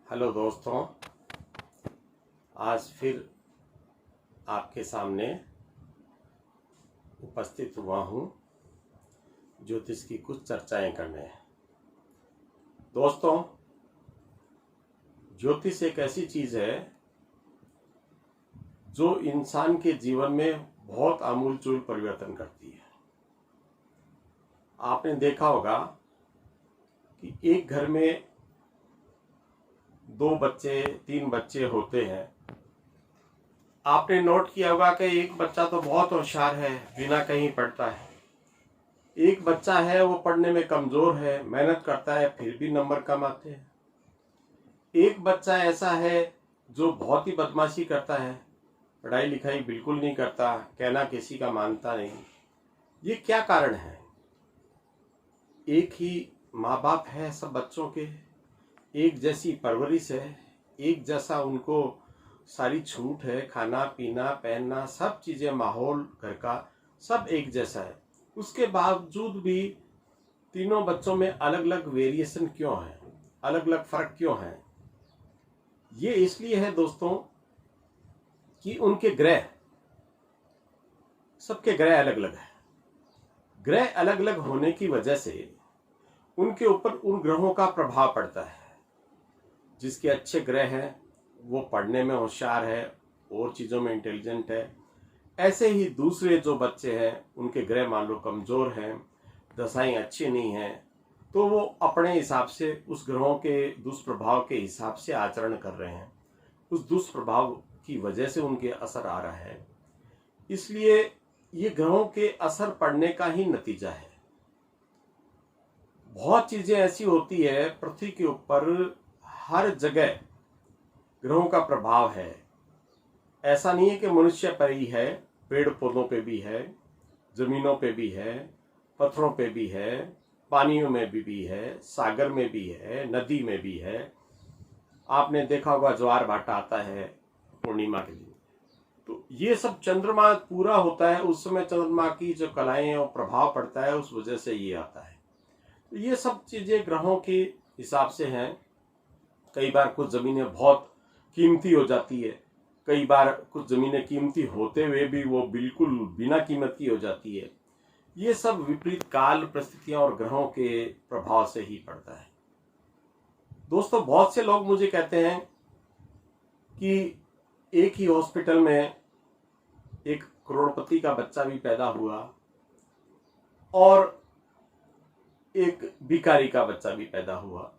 Hello दोस्तों, आज फिर आपके सामने उपस्थित हुआ हूँ ज्योतिष की कुछ चर्चाएं करने। दोस्तों, ज्योतिष एक ऐसी चीज है जो इंसान के जीवन में बहुत आमूलचूल परिवर्तन करती है। आपने देखा होगा कि एक घर में 2 बच्चे 3 बच्चे होते हैं। आपने नोट किया होगा कि एक बच्चा तो बहुत होशियार है, बिना कहीं पढ़ता है। एक बच्चा है वो पढ़ने में कमजोर है, मेहनत करता है फिर भी नंबर कम आते हैं। एक बच्चा ऐसा है जो बहुत ही बदमाशी करता है, पढ़ाई लिखाई बिल्कुल नहीं करता, कहना किसी का मानता नहीं। ये क्या कारण है? एक ही माँ बाप है सब बच्चों के, एक जैसी परवरिश है, एक जैसा उनको सारी छूट है, खाना पीना पहनना सब चीजें, माहौल घर का सब एक जैसा है। उसके बावजूद भी तीनों बच्चों में अलग अलग वेरिएशन क्यों है, अलग अलग फर्क क्यों है? ये इसलिए है दोस्तों कि उनके ग्रह, सबके ग्रह अलग अलग है। ग्रह अलग अलग होने की वजह से उनके ऊपर उन ग्रहों का प्रभाव पड़ता है। जिसके अच्छे ग्रह हैं वो पढ़ने में होशियार है और चीज़ों में इंटेलिजेंट है। ऐसे ही दूसरे जो बच्चे हैं उनके ग्रह मान लो कमज़ोर हैं, दशाएं अच्छी नहीं हैं, तो वो अपने हिसाब से उस ग्रहों के दुष्प्रभाव के हिसाब से आचरण कर रहे हैं। उस दुष्प्रभाव की वजह से उनके असर आ रहा है। इसलिए ये ग्रहों के असर पड़ने का ही नतीजा है। बहुत चीज़ें ऐसी होती है पृथ्वी के ऊपर, हर जगह ग्रहों का प्रभाव है। ऐसा नहीं है कि मनुष्य पर ही है, पेड़ पौधों पे भी है, जमीनों पे भी है, पत्थरों पे भी है, पानियों में भी है, सागर में भी है, नदी में भी है। आपने देखा होगा ज्वार भाटा आता है पूर्णिमा के दिन, तो ये सब चंद्रमा पूरा होता है उस समय चंद्रमा की जो कलाएं और प्रभाव पड़ता है उस वजह से ये आता है। तो ये सब चीजें ग्रहों के हिसाब से हैं। कई बार कुछ जमीनें बहुत कीमती हो जाती है, कई बार कुछ जमीनें कीमती होते हुए भी वो बिल्कुल बिना कीमत की हो जाती है। ये सब विपरीत काल, परिस्थितियां और ग्रहों के प्रभाव से ही पड़ता है। दोस्तों, बहुत से लोग मुझे कहते हैं कि एक ही हॉस्पिटल में एक करोड़पति का बच्चा भी पैदा हुआ और एक भिखारी का बच्चा भी पैदा हुआ,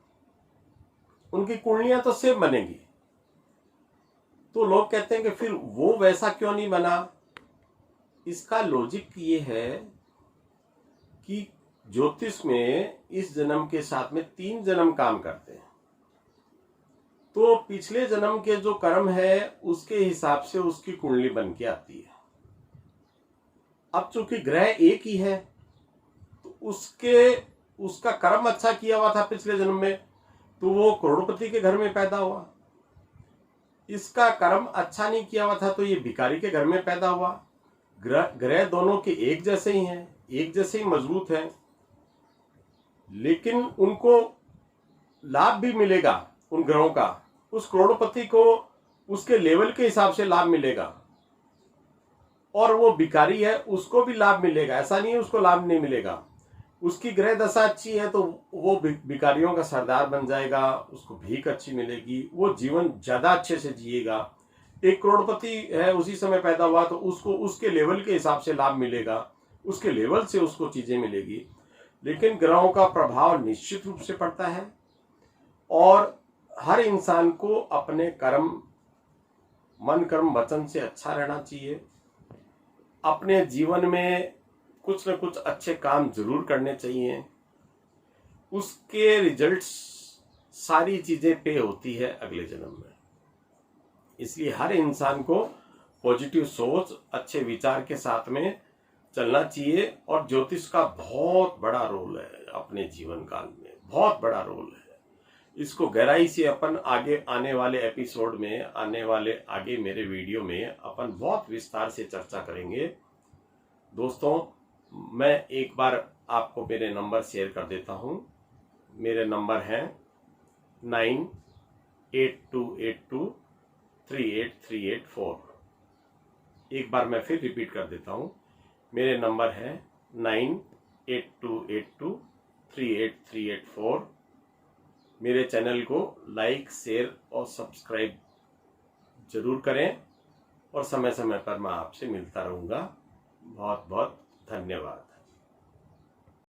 उनकी कुंडलियां तो सेम बनेगी। तो लोग कहते हैं कि फिर वो वैसा क्यों नहीं बना? इसका लॉजिक ये है कि ज्योतिष में इस जन्म के साथ में 3 जन्म काम करते हैं। तो पिछले जन्म के जो कर्म है उसके हिसाब से उसकी कुंडली बन के आती है। अब चूंकि ग्रह एक ही है तो उसका कर्म अच्छा किया हुआ था पिछले जन्म में, तो वो करोड़पति के घर में पैदा हुआ। इसका कर्म अच्छा नहीं किया हुआ था तो ये भिखारी के घर में पैदा हुआ। ग्रह दोनों के एक जैसे ही हैं, एक जैसे ही मजबूत हैं, लेकिन उनको लाभ भी मिलेगा उन ग्रहों का। उस करोड़पति को उसके लेवल के हिसाब से लाभ मिलेगा और वो भिखारी है उसको भी लाभ मिलेगा। ऐसा नहीं है उसको लाभ नहीं मिलेगा। उसकी ग्रह दशा अच्छी है तो वो भिखारियों का सरदार बन जाएगा, उसको भीख अच्छी मिलेगी, वो जीवन ज्यादा अच्छे से जिएगा। एक करोड़पति है उसी समय पैदा हुआ तो उसको उसके लेवल के हिसाब से लाभ मिलेगा, उसके लेवल से उसको चीजें मिलेगी। लेकिन ग्रहों का प्रभाव निश्चित रूप से पड़ता है और हर इंसान को अपने कर्म, मन कर्म वचन से अच्छा रहना चाहिए। अपने जीवन में कुछ न कुछ अच्छे काम जरूर करने चाहिए। उसके रिजल्ट्स सारी चीजें पे होती है अगले जन्म में। इसलिए हर इंसान को पॉजिटिव सोच, अच्छे विचार के साथ में चलना चाहिए। और ज्योतिष का बहुत बड़ा रोल है अपने जीवन काल में, बहुत बड़ा रोल है। इसको गहराई से अपन आगे आने वाले एपिसोड में, आने वाले आगे मेरे वीडियो में अपन बहुत विस्तार से चर्चा करेंगे। दोस्तों, मैं एक बार आपको मेरे नंबर शेयर कर देता हूं। मेरे नंबर हैं 9282383884। एक बार मैं फिर रिपीट कर देता हूँ, मेरे नंबर है 9882838384। मेरे चैनल को लाइक, शेयर और सब्सक्राइब जरूर करें और समय समय पर मैं आपसे मिलता रहूँगा। बहुत बहुत धन्यवाद।